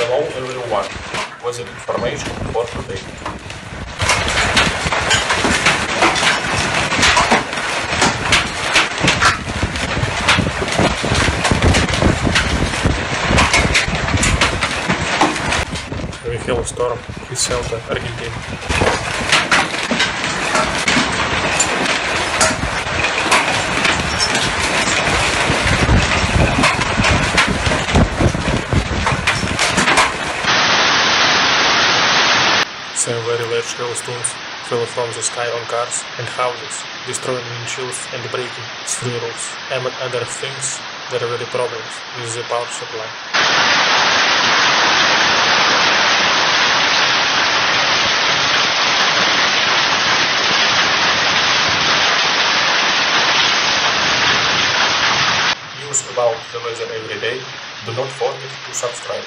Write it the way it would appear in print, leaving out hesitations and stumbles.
Hello everyone, with the information for today. A hailstorm hit Salta, Argentina. Some very large hailstones fell from the sky on cars and houses, destroying windshields and breaking three roofs. Among other things, there were problems with the power supply. News about the weather every day. Do not forget to subscribe.